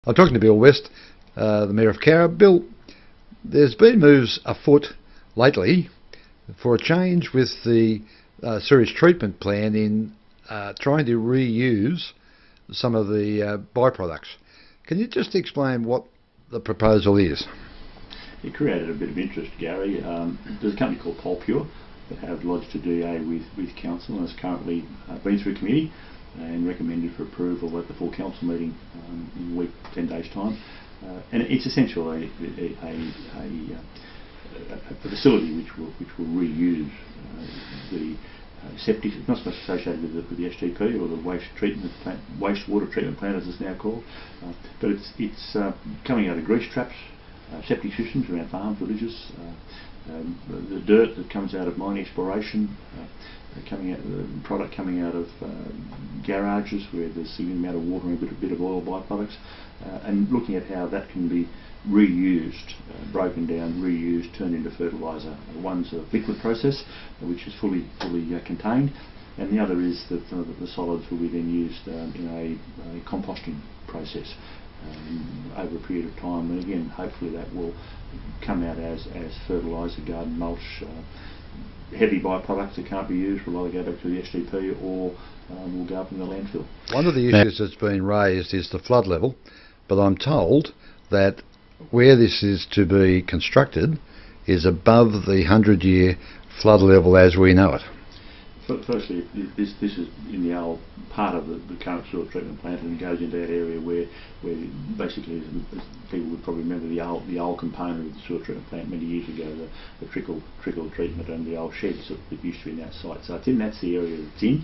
I'm talking to Bill West, the Mayor of Cowra. Bill, there's been moves afoot lately for a change with the sewage treatment plant in trying to reuse some of the byproducts. Can you just explain what the proposal is? It created a bit of interest, Gary. There's a company called Polpure that have lodged a DA with Council and has currently been through committee and recommended for approval at the full Council meeting in a week, 10 days' time. And it's essentially a facility which will reuse the septic. It's not so much associated with the STP or the wastewater treatment plant as it's now called, but it's coming out of grease traps, septic systems around farm villages, the dirt that comes out of mine exploration, product coming out of garages where there's a significant amount of water and a bit of oil byproducts, and looking at how that can be reused, broken down, reused, turned into fertiliser. One's a liquid process, which is fully contained, and the other is that the solids will be then used in a composting process over a period of time, and again hopefully that will come out as fertiliser, garden mulch. Heavy byproducts that can't be used will either go back to the STP or will go up in the landfill. One of the issues that's been raised is the flood level, but I'm told that where this is to be constructed is above the 100-year flood level as we know it. Firstly, this is in the old part of the current sewer treatment plant, and goes into that area where basically, as people would probably remember, the old component of the sewer treatment plant many years ago, the trickle treatment and the old sheds that used to be in that site. So that's the area it's in.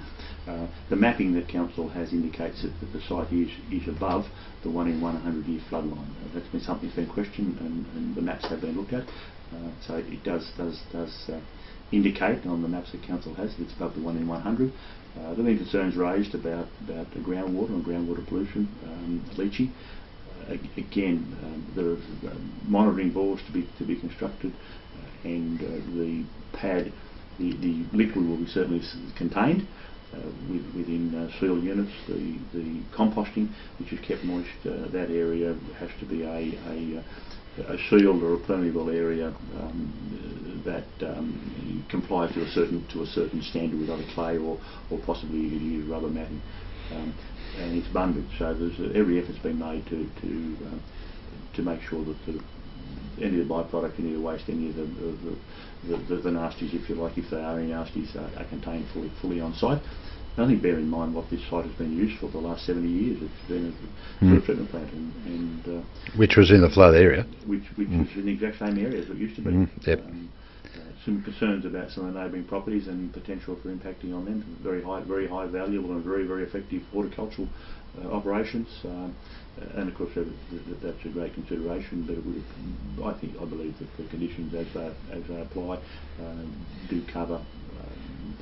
The mapping that Council has indicates that the site is above the 1 in 100-year flood line. That's been something that's been questioned, and the maps have been looked at. So it does indicate on the maps that Council has that it's above the 1 in 100. There have been concerns raised about the groundwater and groundwater pollution, leaching. Again, there are monitoring bores to be constructed, and the pad, the liquid will be certainly contained within sealed units. The composting, which is kept moist, that area has to be a sealed or a permeable area that complies to a certain standard with either clay or possibly you could use rubber matting, and it's bundled. So there's every effort's been made to make sure that any of the byproduct, any of the waste, any of the nasties, if you like, if they are any nasties, are contained fully on site. I think bear in mind what this site has been used for the last 70 years. It's been a sewer treatment plant, and which was in the flood area. Which was in the exact same area as it used to be. Yep. Some concerns about some of the neighbouring properties and potential for impacting on them. Very high valuable and very effective horticultural operations, and of course that's a great consideration. But it would, I believe that the conditions as they apply do cover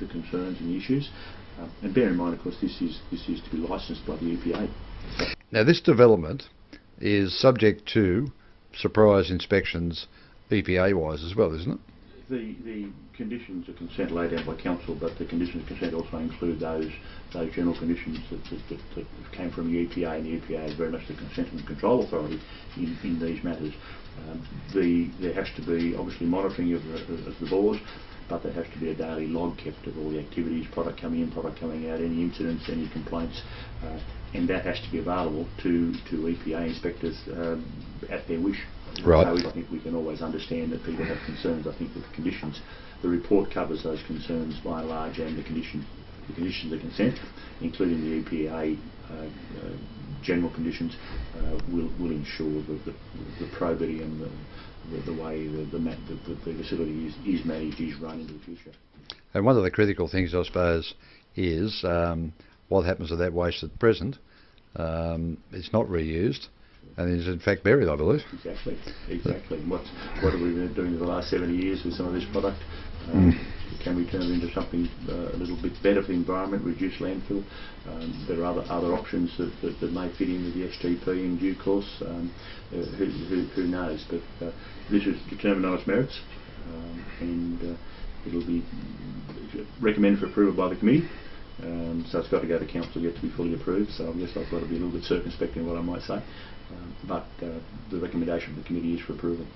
the concerns and the issues. And bear in mind, of course, this is to be licensed by the EPA. Now, this development is subject to surprise inspections, EPA-wise as well, isn't it? The conditions of consent laid out by Council, but the conditions of consent also include those general conditions that came from the EPA, and the EPA is very much the consent and control authority in these matters. There has to be obviously monitoring of the bores, but there has to be a daily log kept of all the activities, product coming in, product coming out, any incidents, any complaints, and that has to be available to EPA inspectors at their wish. Right. So I think we can always understand that people have concerns. I think that the conditions, the report covers those concerns by and large, and the conditions of consent, including the EPA general conditions, will ensure that the probity and the way the facility is managed is run into the future. And one of the critical things, I suppose, is what happens to that waste at present. It's not reused and is in fact buried, I believe. Exactly. And what have we been doing in the last 70 years with some of this product? Can we turn it into something a little bit better for the environment, reduce landfill? There are other options that may fit in with the STP in due course. Who knows? But this is determined on its merits, and it'll be recommended for approval by the committee. So it's got to go to council yet to be fully approved, so I guess I've got to be a little bit circumspect in what I might say. but the recommendation of the committee is for approval.